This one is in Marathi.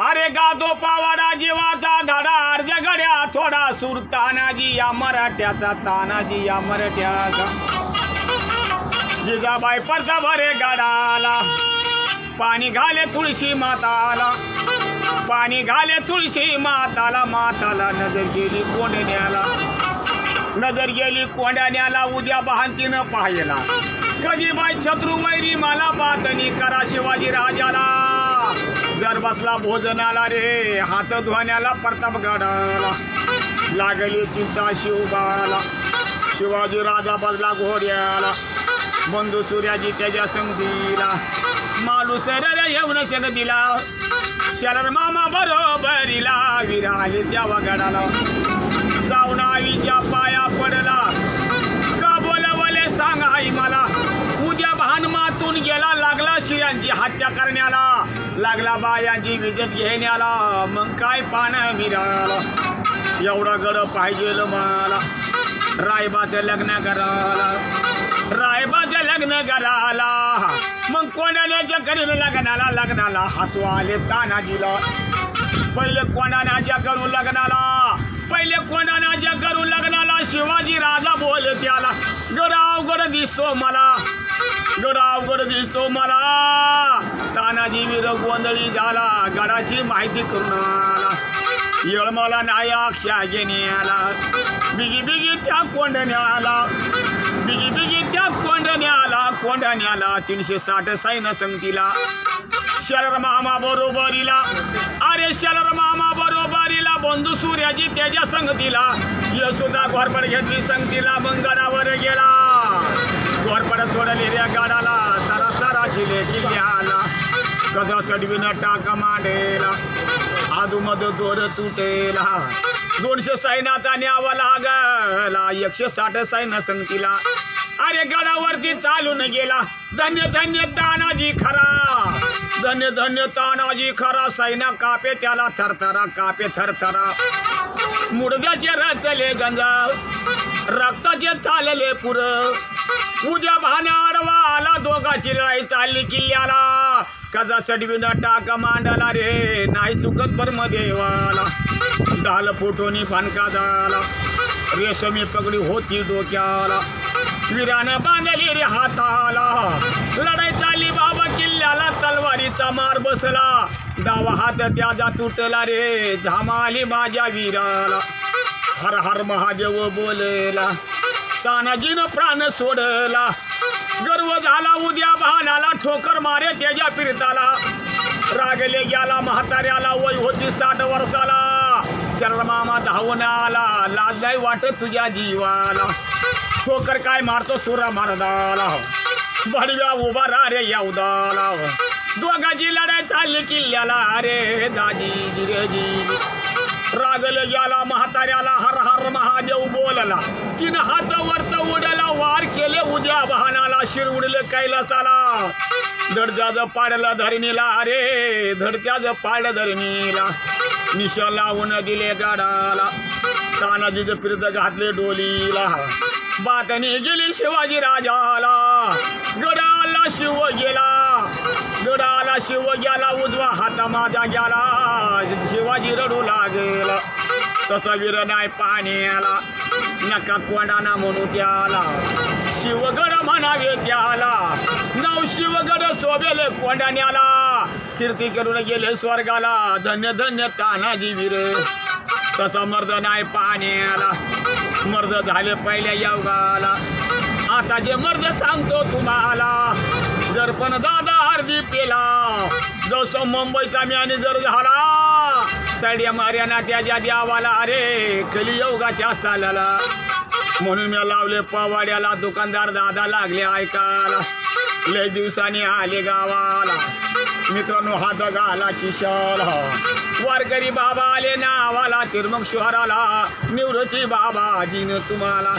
अरे गातो पावाडा जीवाचा धडा अर्ज घड्या थोडा सूर तानाजी या मराठ्याचा तानाजी या मराठ्याचा जिजाबाई परता भरे गडाला पाणी घाले तुळशी माताला पाणी घाले तुळशी माताला माताला नजर गेली कोंडण्याला नजर गेली कोंडण्याला उद्या बहांतीनं पाहायला कधी बाई शत्रू वैरी मला बातनी करा शिवाजी राजाला जर बसला भोजनाला रे हात धुण्याला प्रताप गडाला लागली चिंता शिवबाला शिवाजी राजा बसला घोड्याला बंधू सूर्याजी त्याच्या संगतीला मालू सरर येऊन शेत दिला शरद मामा बरोबरीला विराले त्या वगडाला जाऊन आईच्या पाया पडला का बोलवले सांग आई मला उद्या भानमातून गेला लागला शिरांची हत्या करण्याला लागला बायांची विजत घेण्याला मग काय पानं मिळाला एवढा गड पाहिजे मला रायबाचं लग्न करायला रायबाचं लग्न करायला मग कोणाच्या करून लग्नाला हसू आले तानाजीला पहिले कोणाच्या करून लग्नाला पहिले कोणाच्या करून लग्नाला शिवाजी राजा बोल त्याला गड अवघड दिसतो मला गड अवघड दिसतो मला तानाजी वीर गोंधळी झाला गडाची माहिती करून आला येळ मला नाही अक्षा घेण्याला बिगी बिगी त्या कोंडण्याला बिगी बिगी त्या कोंडण्याला 360 सैन्य संगतीला शरद मामा बरोबरीला अरे शरद मामा बरोबरीला बंधू सूर्याजी त्याच्या संगतीला यशोदा घोरपड घेतली संगतीला मंगळावर गेला घोरपड सोडली रे गाडाला सारा चिले किल्ल्याला कसा सडवीनं टाका मांडेला आधूमध दोर तुटेला 200 सैन्याचा न्यावा लागला 160 सैन्य संगतीला अरे गडावरती चालून गेला धन्य धन्य तानाजी खरा धन्य धन्य तानाजी खरा सैन्य कापे त्याला थरथरा कापे थरथरा मुडद्याचे रचले गंजा रक्ताचे चालले पुर उद्या भाना आडवा आला दोघाची लढाई चालली किल्ल्याला कजा चढवीनं टाका मांडला रे नाही चुकत ब्रह्मदेवाला ढाल फुटोनी फानका झाला रेशमी पगडी होती डोक्याला वीरानं बांधली रे हाताला लढाई चालली बाबा किल्ल्याला तलवारीचा मार बसला डावा हात त्याचा तुटला रे झामाली माझ्या वीराला हर हर महादेव बोलला तानाजीनं प्राण सोडला गर्व झाला उद्या भानाला ठोकर मारे त्याच्या फिरताला रागले गेला म्हाताऱ्याला वय होती 60 वर्षाला शरद मामा धावून आला लाज नाही वाटत तुझ्या जीवाला ठोकर काय मारतो सुरा मारदाला बडव्या उभा रा रे यवदाला दोघाची लढाई चालली किल्ल्याला अरे दाजी गिरेजी रागल गेला म्हाताऱ्याला हर हर महादेव बोलला 3 हात वरत उडाला वार केले उद्या वाहनाला शिर उडले कैलासाला धडजाज पाडला धरणीला अरे धडत्याज पाड धरणीला निश लावून दिले गाडाला तानाजीचं फिरत घातले डोलीला बातनी गेली शिवाजी राजाला गडाला शिव गेला उजवा हात माझा गेला शिवाजी रडू लागेला तसा वीर नाही पाण्याला नका कोंडाना म्हणू त्याला शिवगड म्हणावे त्याला नाव शिवगड सोबेले कोंडाण्याला कीर्ती करून गेले स्वर्गाला धन्य धन्य तानाजी वीर तसा मर्द नाही पाण्याला मर्द झाले पहिल्या युगाला आता जे मर्द सांगतो तुम्हाला जर पण दादा अर्धी पेला जसं मुंबईचा मॅनेजर झाला साड्या मार्याना त्याच्या द्यावाला अरे कलियुगाच्या सालाला म्हणून मी लावले पवाड्याला दुकानदार दादा लागले ऐकायला लय दिवसांनी आले गावाला मित्रांनो हात घाला किशाला वारकरी बाबा आले नावाला तिरमक शहराला निवृत्ती बाबा दिन तुम्हाला